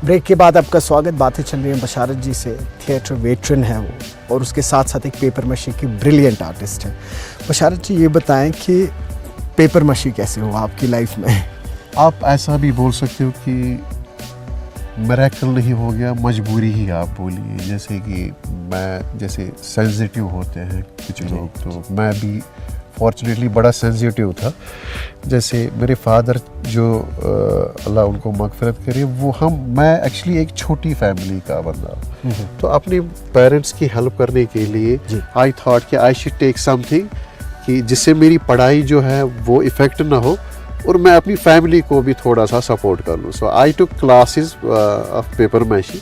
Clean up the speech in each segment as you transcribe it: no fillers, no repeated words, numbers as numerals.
Break के बाद आपका स्वागत। बातें चल रही हैं बशारत जी से। थिएटर वेटरन है वो और उसके साथ साथ एक पेपर मशी की ब्रिलियंट आर्टिस्ट है। बशारत जी, ये बताएं कि पेपर मशी कैसे हुआ आपकी लाइफ में? आप ऐसा भी बोल सकते हो कि मिरेकल नहीं हो गया, मजबूरी ही आप बोलिए। जैसे कि मैं जैसे सेंसिटिव होते हैं कुछ लोग, तो मैं भी फॉर्चुनेटली बड़ा सेंसिटिव था। जैसे मेरे फादर जो अल्लाह उनको मगफिरत करे, मैं एक्चुअली एक छोटी फैमिली का बंदा, तो अपने पेरेंट्स की हेल्प करने के लिए आई थॉट कि आई शुड टेक समथिंग कि जिससे मेरी पढ़ाई जो है वो इफ़ेक्ट ना हो और मैं अपनी फैमिली को भी थोड़ा सा सपोर्ट कर लूँ। सो आई टुक क्लासेस ऑफ पेपर मैशी।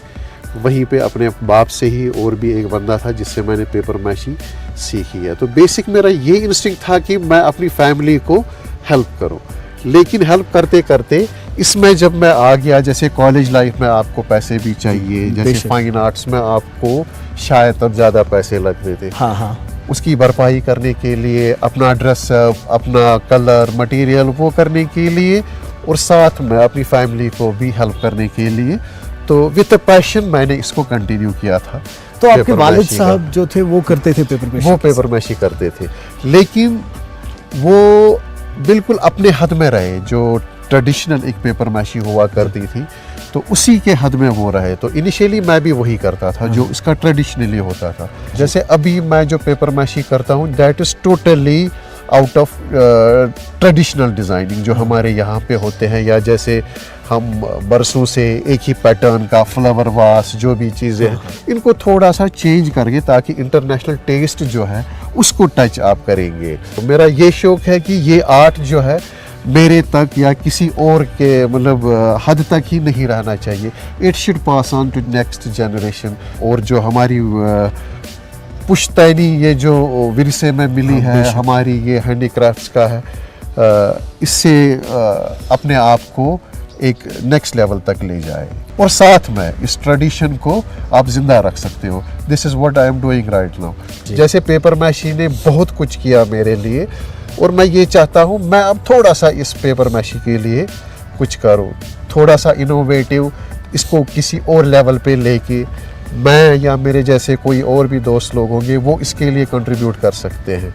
वहीं पे अपने बाप से ही और भी एक बंदा था जिससे मैंने पेपर मैशी सीखी है। तो बेसिक मेरा ये इंस्टिंक्ट था कि मैं अपनी फैमिली को हेल्प करूं। लेकिन हेल्प करते करते इसमें जब मैं आ गया, जैसे कॉलेज लाइफ में आपको पैसे भी चाहिए, जैसे फाइन आर्ट्स में आपको शायद तब ज़्यादा पैसे लगते थे। हाँ। उसकी भरपाई करने के लिए अपना ड्रेसअप, अपना कलर, मटेरियल वो करने के लिए, और साथ में अपनी फैमिली को भी हेल्प करने के लिए, तो विद पैशन मैंने इसको कंटिन्यू किया था। तो आपके वालिद साहब जो थे वो करते थे पेपर मैशी? वो पेपर मैशी करते थे, लेकिन वो बिल्कुल अपने हद में रहे। जो ट्रेडिशनल एक पेपर मैशी हुआ करती थी तो उसी के हद में वो रहे। तो इनिशियली मैं भी वही करता था जो इसका ट्रेडिशनली होता था। जैसे अभी मैं जो पेपर मैशी करता हूँ, that is totally out of traditional designing जो हमारे यहाँ पे होते हैं, या जैसे हम बरसों से एक ही पैटर्न का फ्लावर वास जो भी चीज़ें हैं, इनको थोड़ा सा चेंज करके ताकि इंटरनेशनल टेस्ट जो है उसको टच आप करेंगे। तो मेरा ये शौक है कि ये आर्ट जो है मेरे तक या किसी और के मतलब हद तक ही नहीं रहना चाहिए। It should pass on to next generation. और जो हमारी पुश्तैनी ये जो विरसे में मिली है हमारी ये हैंडीक्राफ्ट्स का है, इससे अपने आप को एक नेक्स्ट लेवल तक ले जाए और साथ में इस ट्रेडिशन को आप जिंदा रख सकते हो। This is what I am doing right now. जैसे पेपर मैशी ने बहुत कुछ किया मेरे लिए, और मैं ये चाहता हूँ मैं अब थोड़ा सा इस पेपर मैशी के लिए कुछ करूँ, थोड़ा सा इनोवेटिव, इसको किसी और लेवल पे लेके मैं या मेरे जैसे कोई और भी दोस्त लोग होंगे वो इसके लिए कंट्रीब्यूट कर सकते हैं।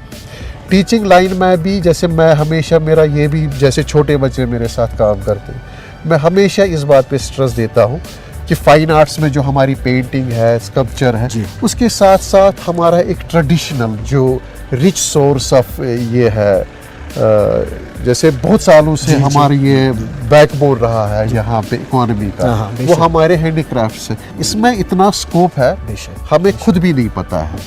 टीचिंग लाइन में भी जैसे मैं हमेशा, मेरा ये भी, जैसे छोटे बच्चे मेरे साथ काम करते हैं, मैं हमेशा इस बात पे स्ट्रेस देता हूँ कि फाइन आर्ट्स में जो हमारी पेंटिंग है, स्कल्पचर है, उसके साथ साथ हमारा एक ट्रेडिशनल जो रिच सोर्स ऑफ ये है, जैसे बहुत सालों से हमारी ये बैकबोन रहा है यहाँ पे इकोनॉमी का, वो हमारे हैंडीक्राफ्ट्स है। इसमें इतना स्कोप है हमें खुद भी नहीं पता है।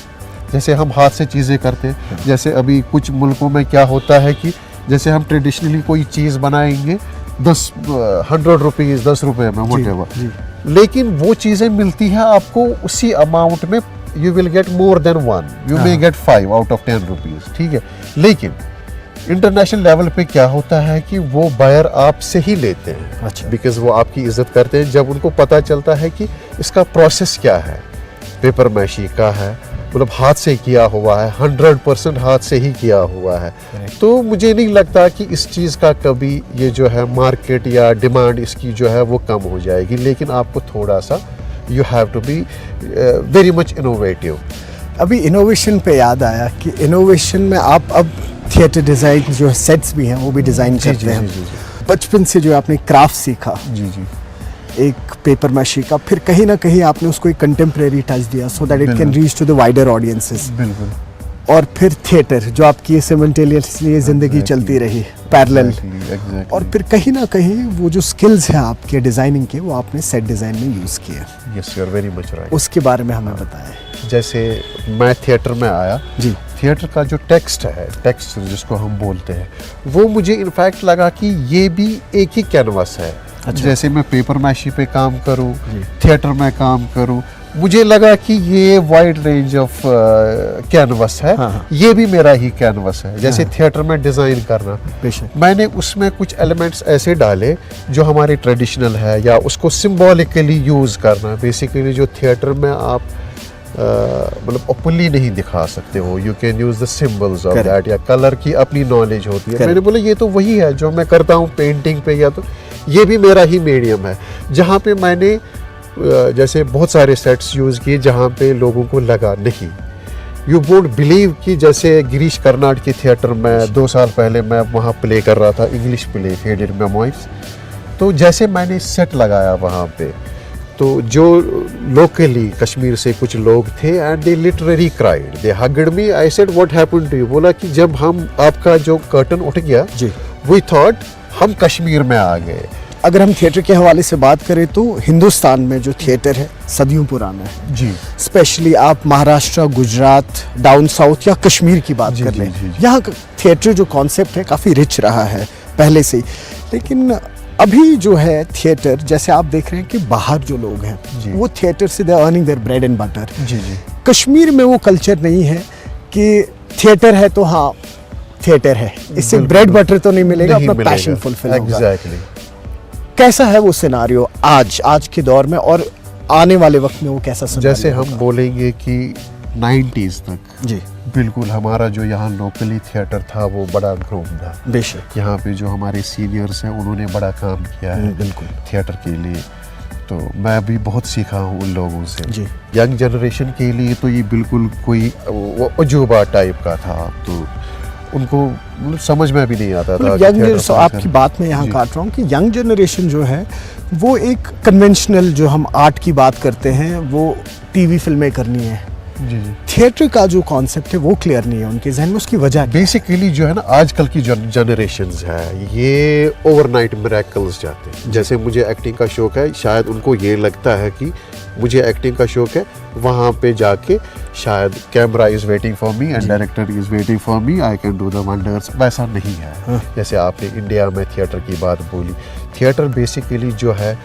जैसे हम हाथ से चीज़ें करते हैं, जैसे अभी कुछ मुल्कों में क्या होता है कि जैसे हम ट्रेडिशनली कोई चीज़ बनाएंगे 100 रुपीज़ 10 रुपये में व्हाटएवर, लेकिन वो चीज़ें मिलती हैं आपको उसी अमाउंट में, you will get more than 1, you may gate 5 out of 10 rupees, ठीक है। लेकिन इंटरनेशनल लेवल पे क्या होता है कि वो बायर आपसे ही लेते हैं। अच्छा। बिकॉज वो आपकी इज्जत करते हैं जब उनको पता चलता है कि इसका प्रोसेस क्या है, पेपर मैशी का है, मतलब हाथ से किया हुआ है, 100% हाथ से ही किया हुआ है। तो मुझे नहीं लगता कि इस चीज़ का कभी ये जो है मार्केट या डिमांड इसकी जो है वो कम हो जाएगी। लेकिन आपको थोड़ा सा you have to be very much innovative. अभी इनोवेशन पे याद आया कि इनोवेशन में आप अब थिएटर डिज़ाइन जो सेट्स भी हैं वो भी डिज़ाइन करते हैं। बचपन से जो आपने क्राफ्ट सीखा एक पेपर मैशी का, फिर कहीं ना कहीं आपने उसको एक कंटेम्प्रेरी टच दिया so that it can reach to the wider audiences. बिल्कुल। और फिर थिएटर जो आपकी सिमल्टेनियसली ज़िंदगी चलती रही पैरेलल। और फिर कहीं ना कहीं वो जो स्किल्स हैं आपके डिज़ाइनिंग के वो आपने सेट डिज़ाइन में यूज़ किए। Yes, you are very much right. उसके बारे में हमें बताएं। जैसे मैं थिएटर में आया जी, थिएटर का जो टेक्स्ट है, टेक्स्ट जिसको हम बोलते हैं, वो मुझे इनफैक्ट लगा कि ये भी एक ही कैनवस है। अच्छा। जैसे मैं पेपर मैशी पे काम करूं, थिएटर में काम करूं, मुझे लगा कि ये वाइड रेंज ऑफ कैनवस है। हाँ। ये भी मेरा ही कैनवस है। जैसे थिएटर में डिज़ाइन करना, मैंने उसमें कुछ एलिमेंट्स ऐसे डाले जो हमारे ट्रेडिशनल है, या उसको सिंबॉलिकली यूज़ करना। बेसिकली जो थिएटर में आप मतलब ओपनली नहीं दिखा सकते हो, you can use the symbols of that, या कलर की अपनी नॉलेज होती है। मैंने बोला ये तो वही है जो मैं करता हूँ पेंटिंग पे, या तो ये भी मेरा ही मीडियम है, जहाँ पे मैंने जैसे बहुत सारे सेट्स यूज़ किए जहाँ पे लोगों को लगा नहीं, यू वोंट बिलीव कि जैसे गिरीश कर्नाड के थिएटर में 2 साल पहले मैं वहाँ प्ले कर रहा था, इंग्लिश प्ले फेडेड मेमोइर्स। तो जैसे मैंने सेट लगाया वहाँ पे, तो जो लोकली कश्मीर से कुछ लोग थे and they literally cried, they hugged me, I said what happened to you, बोला कि जब हम आपका जो कर्टन उठ गया जी, वी थॉट हम कश्मीर में आ गए। अगर हम थिएटर के हवाले से बात करें तो हिंदुस्तान में जो थिएटर है सदियों पुराना है जी, स्पेशली आप महाराष्ट्र, गुजरात, डाउन साउथ या कश्मीर की बात जी, कर जी, लें, जी, जी। यहाँ का थिएटर जो कॉन्सेप्ट है काफ़ी रिच रहा है पहले से ही। लेकिन अभी जो है थिएटर, जैसे आप देख रहे हैं कि बाहर जो लोग जी। हैं वो थिएटर से they earning their bread and butter. जी जी कश्मीर में वो कल्चर नहीं है कि थिएटर है तो हाँ थिएटर है, इससे बिल्कुल, ब्रेड बटर तो नहीं मिलेगा, नहीं अपना मिलेगा। पैशन फुलफिल होगा। एग्जैक्टली। कैसा है वो सिनारियो आज के दौर में, और आने वाले वक्त में वो कैसा सिनारियो जैसे हम होगा? बोलेंगे कि 90s तक जी बिल्कुल हमारा जो यहाँ लोकली थिएटर था वो बड़ा ग्रोम था। बेशक, यहाँ पे जो हमारे सीनियर्स हैं उन्होंने बड़ा काम किया है बिल्कुल थिएटर के लिए, तो मैं भी बहुत सीखा हूँ उन लोगों से। जी। यंग जनरेशन के लिए तो ये बिल्कुल कोई वो अजूबा टाइप का था, तो उनको मतलब समझ में भी नहीं आता था कि यंग, थिएटर आपकी फंक्शन। बात में यहाँ जी। काट रहा हूँ कि यंग जनरेशन जो है वो एक कन्वेंशनल, जो हम आर्ट की बात करते हैं वो टीवी फिल्में करनी है, जी जी। थिएटर का जो कॉन्सेप्ट है वो क्लियर नहीं है उनके जहन में। उसकी वजह क्या है? बेसिकली जो है ना आजकल की जनरेशन्स है ये ओवरनाइट मिरेकल्स चाहते हैं। जैसे मुझे एक्टिंग का शौक है, शायद उनको ये लगता है कि मुझे एक्टिंग का शौक है, वहाँ पे जाके शायद camera is waiting for me and director is waiting for me, I can do the wonders. वैसा नहीं है। हाँ। जैसे आपने इंडिया में थिएटर की बात बोली, थिएटर बेसिकली जो है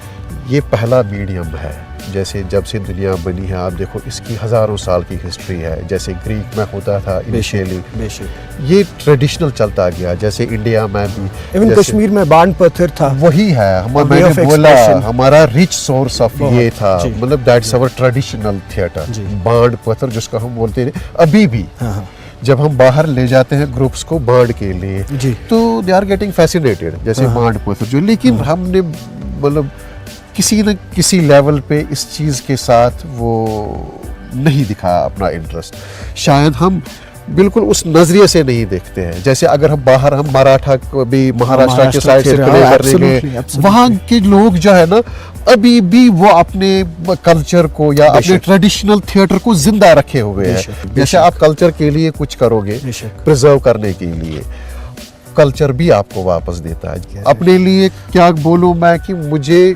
ये पहला मीडियम है। जैसे जब से दुनिया बनी है आप देखो इसकी हज़ारों साल की हिस्ट्री है। जैसे ग्रीक में होता था इनिशियली, बेशक, ये ट्रेडिशनल चलता गया। जैसे इंडिया में भी इवन जैसे- कश्मीर में बाण पत्थर था, वही है way मैंने of बोला expression। हमारा रिच सोर्स ऑफ बहुत, ये था, जी। मतलब दैट्स आवर ट्रेडिशनल थिएटर। जी। बाण पत्थर जिसको हम बोलते हैं अभी भी, हाँ, हाँ। जब हम बाहर ले जाते हैं ग्रुप्स को बाण के लिए जी। तो दे आर गेटिंग फैसिनेटेड, जैसे हाँ। बाण पत्थर जो, लेकिन हमने मतलब किसी न किसी लेवल पे इस चीज़ के साथ वो नहीं दिखाया अपना इंटरेस्ट। शायद हम बिल्कुल उस नजरिए से नहीं देखते हैं। जैसे अगर हम बाहर हम मराठा को भी महाराष्ट्र के साइड से प्ले करने गए, वहाँ के लोग जो है ना अभी भी वो अपने कल्चर को या अपने ट्रेडिशनल थिएटर को जिंदा रखे हुए हैं। जैसे आप कल्चर के लिए कुछ करोगे प्रिजर्व करने के लिए, कल्चर भी आपको वापस देता है। अपने लिए क्या बोलूँ मैं कि मुझे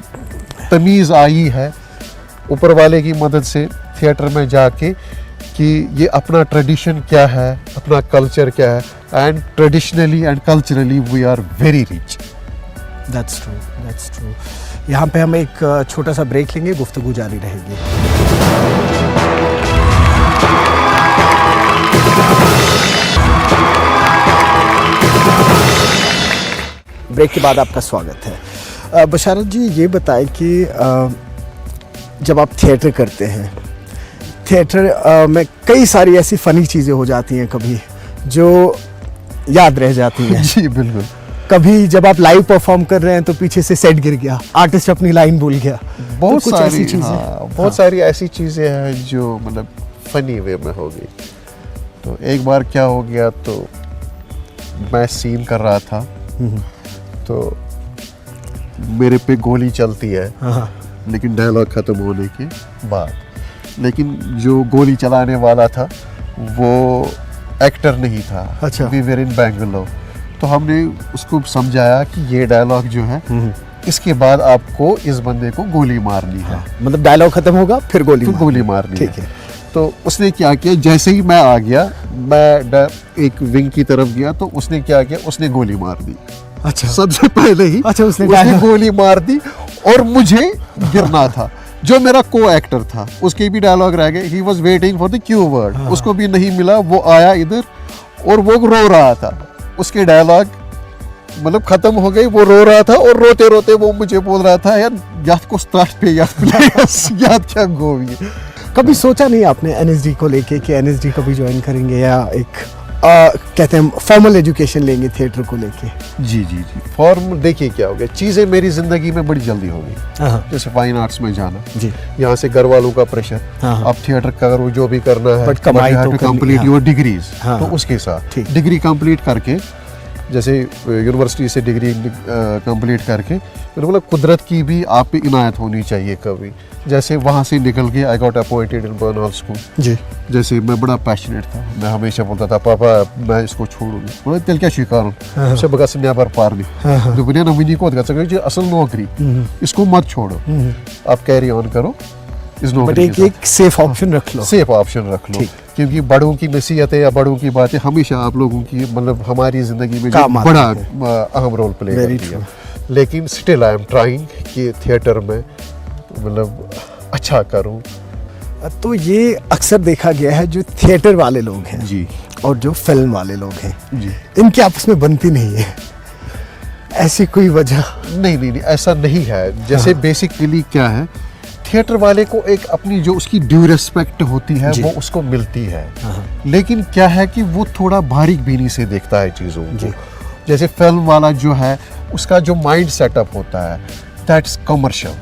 तमीज़ आई है ऊपर वाले की मदद से थिएटर में जाके कि ये अपना ट्रेडिशन क्या है, अपना कल्चर क्या है, and traditionally and culturally we are very rich. That's true, that's true. यहाँ पे हम एक छोटा सा ब्रेक लेंगे, गुफ्तगू जारी रहेगी। ब्रेक के बाद आपका स्वागत है। बशारत जी, ये बताएं कि जब आप थिएटर करते हैं, थिएटर में कई सारी ऐसी फ़नी चीज़ें हो जाती हैं कभी जो याद रह जाती हैं। जी बिल्कुल। कभी जब आप लाइव परफॉर्म कर रहे हैं तो पीछे से सेट गिर गया, आर्टिस्ट अपनी लाइन भूल गया, बहुत तो कुछ सारी ऐसी चीज़ें। हाँ, बहुत सारी ऐसी चीज़ें हैं जो मतलब फनी वे में हो गई। तो एक बार क्या हो गया, तो मैं सीन कर रहा था तो मेरे पे गोली चलती है, हाँ, लेकिन डायलॉग ख़त्म होने के बाद, लेकिन जो गोली चलाने वाला था वो एक्टर नहीं था। अच्छा। वी वेर इन बेंगलोर, तो हमने उसको समझाया कि ये डायलॉग जो है इसके बाद आपको इस बंदे को गोली मारनी है। मतलब डायलॉग खत्म होगा फिर गोली तो मारनी। गोली मारनी ठीक है। तो उसने क्या किया, जैसे ही मैं आ गया, मैं एक विंग की तरफ गया, तो उसने क्या किया, उसने गोली मार दी। अच्छा, सबसे पहले ही अच्छा, उसने गोली मार दी और मुझे गिरना था। जो मेरा को एक्टर था उसके भी डायलॉग रह गए, he was waiting for the Q word, उसको भी नहीं मिला। वो आया इधर और वो रो रहा था, उसके डायलॉग मतलब खत्म हो गई, वो रो रहा था और रोते रोते वो मुझे बोल रहा था, यार याद को स्टार्ट पे याद क्या गोवी। कभी सोचा नहीं आपने एनएसडी को लेके कि एनएसडी कभी ज्वाइन करेंगे या एक कहते हैं फॉर्मल एजुकेशन लेंगे थिएटर को लेके? जी जी जी, फॉर्म देखिए क्या हो गया, चीज़ें मेरी ज़िंदगी में बड़ी जल्दी हो गई। हाँ जैसे फाइन आर्ट्स में जाना जी, यहाँ से घर वालों का प्रेशर, हाँ। अब थिएटर करो जो भी करना है, But कमाई तो करनी, कंप्लीट हाँ। योर डिग्रीज, हाँ, तो हाँ। उसके साथ ठीक। डिग्री कंप्लीट करके, जैसे यूनिवर्सिटी से डिग्री कंप्लीट करके, मैंने बोला कुदरत की भी आप पे इनायत होनी चाहिए कभी। जैसे वहाँ से निकल के I got appointed in Burn Hall school. जी, जैसे मैं बड़ा पैशनेट था, मैं हमेशा बोलता था पापा मैं इसको छोड़ूंगा, बोला तेल क्या शिकार हाँ। से बगा से न्यापर पार हाँ। नहीं दुनिया नवीनी को असल नौकरी, इसको मत छोड़ो, आप कैरी ऑन करो इस बट नौकरी एक एक सेफ ऑप्शन रख लो। सेफ ऑप्शन रख लो, ठीक। क्योंकि बड़ों की नसीहतें या बड़ों की बातें हमेशा आप लोगों की मतलब हमारी जिंदगी में जो काम आती बड़ा है। अहम रोल प्ले Very करती है। लेकिन स्टिल आई एम ट्राइंग कि थिएटर में मतलब अच्छा करूं। तो ये अक्सर देखा गया है जो थिएटर वाले लोग हैं जी और जो फिल्म वाले लोग हैं, जी, इनकी आपस में बनती नहीं है, ऐसी कोई वजह? नहीं नहीं नहीं, ऐसा नहीं है। जैसे बेसिकली क्या है, थिएटर वाले को एक अपनी जो उसकी ड्यू रिस्पेक्ट होती है जी। वो उसको मिलती है, हाँ। लेकिन क्या है कि वो थोड़ा बारीक बीनी से देखता है चीज़ों जी। को। जैसे फिल्म वाला जो है उसका जो माइंड सेटअप होता है दैट्स कमर्शियल,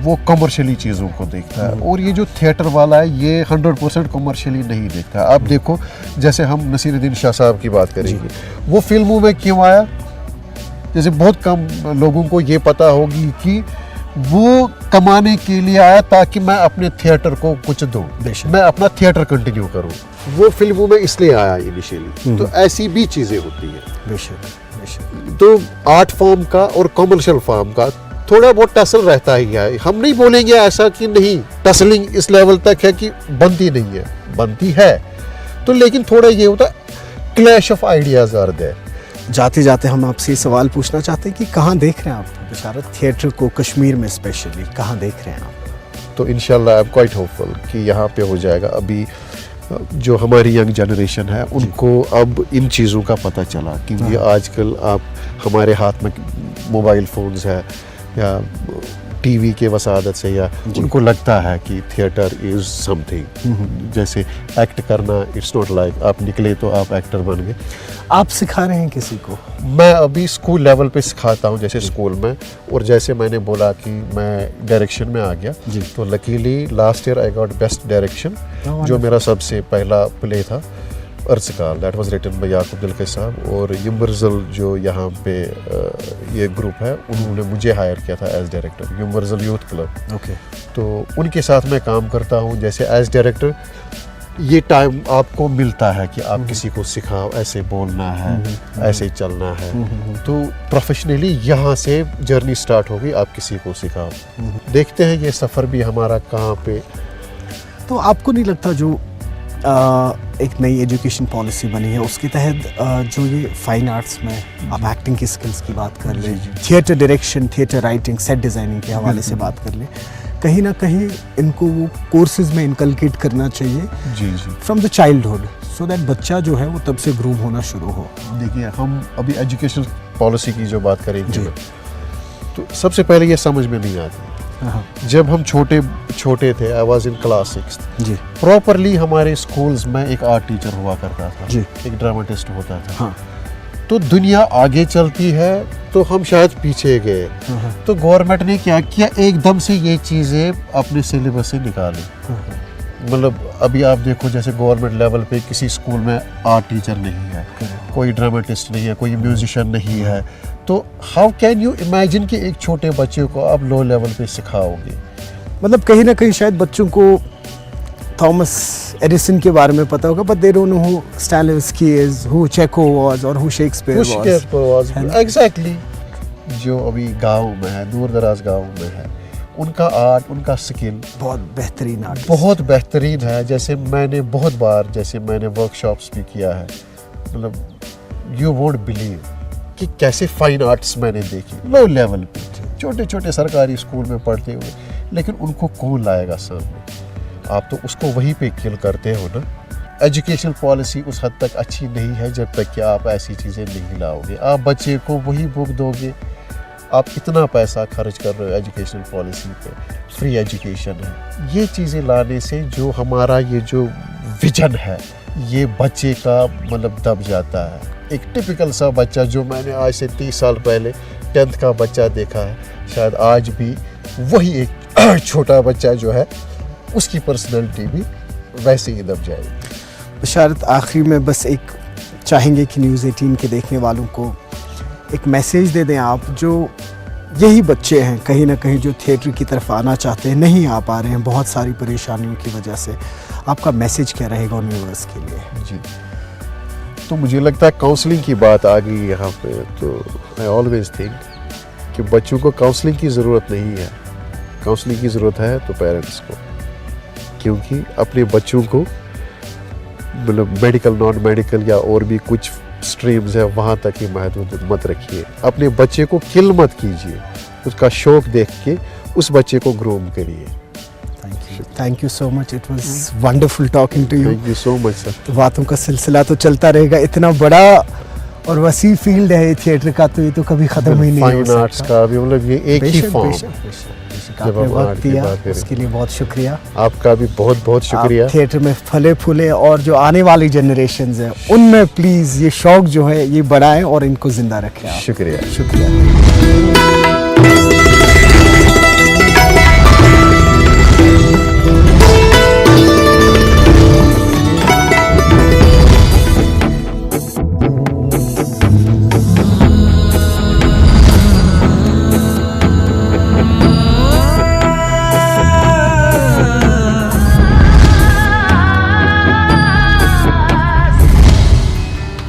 वो कमर्शियली चीज़ों को देखता है, और ये जो थिएटर वाला है ये 100% कमर्शियली नहीं देखता है। आप देखो जैसे हम नसीरुद्दीन शाह साहब की बात करेंगे, वो फिल्मों में क्यों आया, जैसे बहुत कम लोगों को ये पता होगी कि वो कमाने के लिए आया ताकि मैं अपने थिएटर को कुछ दूं, मैं अपना थिएटर कंटिन्यू करूं, वो फिल्मों में इसलिए आया इनिशियली। तो ऐसी भी चीज़ें होती हैं। बेशक बेशक। तो आर्ट फॉर्म का और कमर्शियल फॉर्म का थोड़ा बहुत टसल रहता ही है। हम नहीं बोलेंगे ऐसा कि नहीं, टसलिंग इस लेवल तक है कि बनती नहीं है, बनती है तो, लेकिन थोड़ा ये होता है clash of ideas are there. जाते जाते हम आपसे ये सवाल पूछना चाहते हैं कि कहाँ देख रहे हैं आप बिशारत थिएटर को, कश्मीर में स्पेशली कहाँ देख रहे हैं आप? तो इंशाल्लाह आई एम क्वाइट होपफुल कि यहाँ पे हो जाएगा। अभी जो हमारी यंग जनरेशन है उनको अब इन चीज़ों का पता चला, क्योंकि आजकल आप हमारे हाथ में मोबाइल फ़ोन्स है या टीवी के वसादत से, या उनको लगता है कि थिएटर इज़ समथिंग, जैसे एक्ट करना इट्स नॉट लाइक आप निकले तो आप एक्टर बन गए। आप सिखा रहे हैं किसी को? मैं अभी स्कूल लेवल पे सिखाता हूँ, जैसे स्कूल में, और जैसे मैंने बोला कि मैं डायरेक्शन में आ गया, तो luckily last year I got best direction, जो मेरा सबसे पहला प्ले था अर्ज़काल, दैट वाज रिटन बाय याकूब दिलकश साहब, और युमरज़ल जो यहाँ पे ये ग्रुप है उन्होंने मुझे हायर किया था एज डायरेक्टर, युमरज़ल यूथ क्लब। ओके। तो उनके साथ मैं काम करता हूँ जैसे एज डायरेक्टर। ये टाइम आपको मिलता है कि आप किसी को सिखाओ, ऐसे बोलना है, ऐसे चलना है, तो प्रोफेशनली यहाँ से जर्नी स्टार्ट होगी, आप किसी को सिखाओ। देखते हैं ये सफ़र भी हमारा कहाँ पे। तो आपको नहीं लगता जो एक नई एजुकेशन पॉलिसी बनी है उसके तहत जो ये फाइन आर्ट्स में आप एक्टिंग की स्किल्स की बात कर लें, theatre direction, theatre writing, set designing के हवाले से बात कर लें, कहीं ना कहीं इनको वो कोर्सेज में इनकलकेट करना चाहिए जी जी from the childhood, so that बच्चा जो है वो तब से ग्रूम होना शुरू हो? देखिए हम अभी एजुकेशन पॉलिसी की जो बात करेंगे तो सबसे पहले ये समझ में नहीं आती। जब हम छोटे थे, I was in class 6th जी, प्रॉपरली हमारे स्कूल्स में एक आर्ट टीचर हुआ करता था जी, एक ड्रामाटिस्ट होता था। हाँ। तो दुनिया आगे चलती है तो हम शायद पीछे गए, तो गवर्नमेंट ने क्या किया, एकदम से ये चीज़ें अपने सिलेबस से निकाली। मतलब अभी आप देखो जैसे गवर्नमेंट लेवल पे किसी स्कूल में आर्ट टीचर नहीं है, कोई ड्रामेटिस्ट नहीं है, कोई म्यूजिशियन नहीं है, तो हाउ कैन यू इमेजिन कि एक छोटे बच्चे को आप लो लेवल पे सिखाओगे? मतलब कहीं ना कहीं शायद बच्चों को थॉमस एडिसन के बारे में पता होगा, but they don't know who Stanislavski is, who Chekhov was, और हु शेक्सपियर वाज। एग्जैक्टली। जो अभी गांव में है, दूर दराज गांव में है, उनका आर्ट, उनका स्किल बहुत बेहतरीन आर्ट, बहुत बेहतरीन है। जैसे मैंने बहुत बार वर्कशॉप्स भी किया है, मतलब यू वोंट बिलीव कि कैसे फाइन आर्ट्स मैंने देखी लो लेवल पे, छोटे छोटे सरकारी स्कूल में पढ़ते हुए, लेकिन उनको कौन लाएगा सामने? आप तो उसको वहीं पे किल करते हो ना। एजुकेशन पॉलिसी उस हद तक अच्छी नहीं है जब तक कि आप ऐसी चीज़ें नहीं लाओगे। आप बच्चे को वही बुक दोगे, आप इतना पैसा खर्च कर रहे हो एजुकेशन पॉलिसी पे, फ्री एजुकेशन है, ये चीज़ें लाने से जो हमारा ये जो विजन है ये बच्चे का मतलब दब जाता है। एक टिपिकल सा बच्चा जो मैंने आज से 30 साल पहले 10th का बच्चा देखा है, शायद आज भी वही एक छोटा बच्चा जो है उसकी पर्सनैलिटी भी वैसे ही दब जाएगी। बशारत, आखिरी में बस एक चाहेंगे कि न्यूज़ 18 के देखने वालों को एक मैसेज दे दें आप, जो यही बच्चे हैं कहीं ना कहीं जो थिएटर की तरफ आना चाहते हैं, नहीं आ पा रहे हैं बहुत सारी परेशानियों की वजह से। आपका मैसेज क्या रहेगा उन व्यूअर्स के लिए? जी, तो मुझे लगता है काउंसलिंग की बात आ गई यहाँ पे, तो आई ऑलवेज थिंक कि बच्चों को काउंसलिंग की ज़रूरत नहीं है। काउंसलिंग की ज़रूरत है तो पेरेंट्स को, क्योंकि अपने बच्चों को मतलब मेडिकल, नॉन मेडिकल या और भी कुछ स्ट्रीम्स है वहाँ तक ही महदूद मत रखिए। अपने बच्चे को किल मत कीजिए, उसका शौक देख के उस बच्चे को ग्रूम करिए। Thank you so much, it was wonderful talking to you. Thank you so much sir. तो बातों का सिलसिला तो चलता रहेगा, इतना बड़ा और वसी फील्ड है थिएटर का, तो ये तो कभी ख़त्म ही नहीं हो सकता। फाइन आर्ट्स का भी मतलब ये एक ही फॉर्म। आपने वक्त दिया उसके लिए बहुत शुक्रिया। आपका भी बहुत बहुत शुक्रिया। थिएटर में फले फूले और जो आने वाली जनरेशन्स है उनमें प्लीज़ ये शौक जो है ये बढ़ाएं और इनको जिंदा रखें। शुक्रिया शुक्रिया।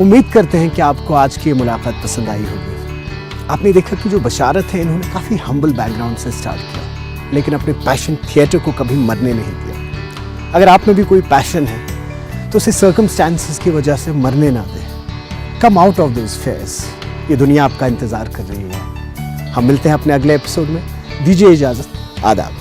उम्मीद करते हैं कि आपको आज की ये मुलाकात पसंद आई होगी। आपने देखा कि जो बशारत है, इन्होंने काफ़ी हम्बल बैकग्राउंड से स्टार्ट किया, लेकिन अपने पैशन थिएटर को कभी मरने नहीं दिया। अगर आप में भी कोई पैशन है तो उसे सर्कमस्टेंसेस की वजह से मरने ना दें। Come out of those fears, ये दुनिया आपका इंतज़ार कर रही है। हम मिलते हैं अपने अगले एपिसोड में। दीजिए इजाज़त, आदाब।